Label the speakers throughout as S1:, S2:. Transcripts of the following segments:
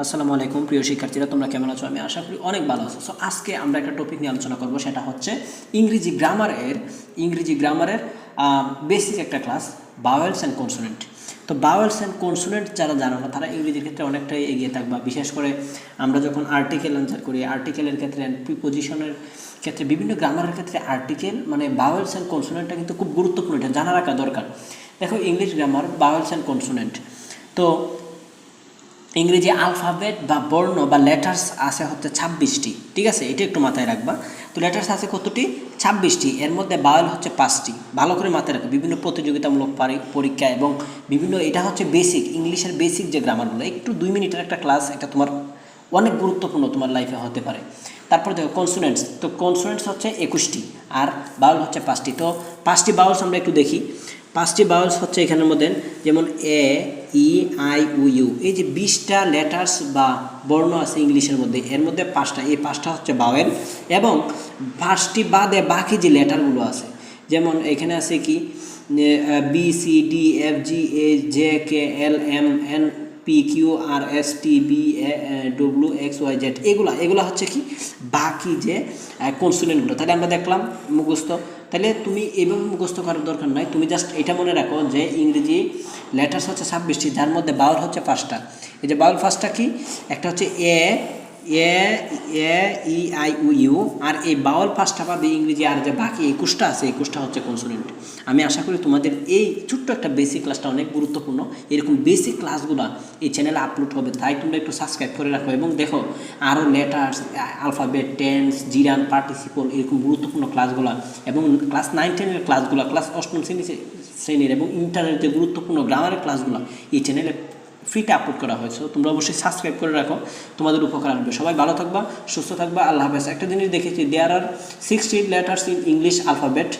S1: আসসালামু আলাইকুম প্রিয় শিক্ষার্থীরা, তোমরা কেমন আছো? আমি আশা করি অনেক ভালো আছো। সো আজকে আমরা একটা টপিক নিয়ে আলোচনা করব, সেটা হচ্ছে ইংরেজি গ্রামারের বেসিক একটা ক্লাস, ভাওয়েলস অ্যান্ড কনসোনেন্ট। তো ভাওয়েলস অ্যান্ড কনসোনেন্ট যারা জানো না তারা ইংরেজির ক্ষেত্রে অনেকটাই এগিয়ে থাকবা। বিশেষ করে আমরা যখন আর্টিকেল অ্যান্সার করি, আর্টিকেলের ক্ষেত্রে অ্যান্ড প্রিপোজিশনের ক্ষেত্রে, বিভিন্ন গ্রামারের ক্ষেত্রে আর্টিকেল মানে ভাওয়েলস অ্যান্ড কনসোনেন্টটা কিন্তু খুব গুরুত্বপূর্ণ, এটা জানা রাখা দরকার। দেখো, English grammar vowels and consonant, তো ইংরেজি আলফাবেট বা বর্ণ বা লেটার্স আছে হচ্ছে 26টি, ঠিক আছে? এটা একটু মাথায় রাখবা। তো লেটার্স আছে কতটি? 26টি। এর মধ্যে ভাওয়েল হচ্ছে 5টি। ভালো করে মাথায় রাখো, বিভিন্ন প্রতিযোগিতামূলক পরীক্ষা এবং বিভিন্ন, এটা হচ্ছে বেসিক ইংলিশের বেসিক যে গ্রামারগুলো, একটু 2 মিনিটের একটা ক্লাস, এটা তোমার অনেক গুরুত্বপূর্ণ তোমার লাইফে হতে পারে। তারপর দেখো কনসোনেন্টস, তো কনসোনেন্টস হচ্ছে 21টি আর ভাওয়েল হচ্ছে 5টি। তো 5টি ভাওয়েলস আমরা একটু দেখি। 5টি ভাওয়েলস হচ্ছে এখানের মধ্যে, যেমন এ, ই, আই, উ, ইউ, এই যে 20টা লেটার্স বা বর্ণ আছে ইংলিশের মধ্যে, এর মধ্যে 5টা, এই 5টা হচ্ছে ভাওয়েল। এবং 5টি বাদে বাকি যে লেটারগুলো আছে, যেমন এখানে আছে কি B, C, D, F, G, A, J, K, L, M, N, P, Q, R, S, T, B, W, X, Y, Z, এগুলা হচ্ছে কি বাকি যে কনসোনেন্টগুলো। তাহলে আমরা দেখলাম মুখস্থ। তাহলে তুমি এইভাবে মুখস্থ করার দরকার নাই, তুমি জাস্ট এটা মনে রাখো যে ইংরেজি লেটার্স হচ্ছে 26টি, যার মধ্যে ভাওয়েল হচ্ছে 5টা। এই যে ভাওয়েল 5টা কি, একটা হচ্ছে এ, ই, আই, উ, ইউ, আর এই ভাওয়েল 5টা পাবে ইংরেজি, আর যে বাকি 21টা আছে, 21টা হচ্ছে কনসোনেন্ট। আমি আশা করি তোমাদের এই ছোট্ট একটা বেসিক ক্লাসটা অনেক গুরুত্বপূর্ণ। এরকম বেসিক ক্লাসগুলো এই চ্যানেলে আপলোড হবে, তাই তোমরা একটু সাবস্ক্রাইব করে রাখো এবং দেখো আরও লেটার্স, আলফাবেট, টেন্স, জিরান, পার্টিসিপল, এরকম গুরুত্বপূর্ণ ক্লাসগুলো, এবং ক্লাস 9-10-এর ক্লাসগুলো, ক্লাস 8ম শ্রেণীর এবং ইন্টারের যে গুরুত্বপূর্ণ গ্রামারের ক্লাসগুলো এই চ্যানেলে ফ্রিতে আপলোড করা হয়েছে। তোমরা অবশ্যই সাবস্ক্রাইব করে রাখো, তোমাদের উপকার আসবে। সবাই ভালো থাকবা, সুস্থ থাকবা, আল্লাহ হাফেজ। একটা জিনিস দেখেছি, দেয়ার আর 60 letters in English alphabet,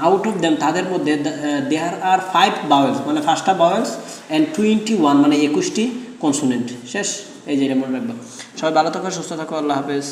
S1: out of them, তাদের মধ্যে দেয়ার আর 5 ভাওয়েলস, মানে 5টা ভাওয়েলস, অ্যান্ড 21 মানে 21টি কনসোনেন্ট। শেষ, এই যে এটা মনে রাখবা। সবাই ভালো থাকো, সুস্থ থাকো, আল্লাহ হাফেজ।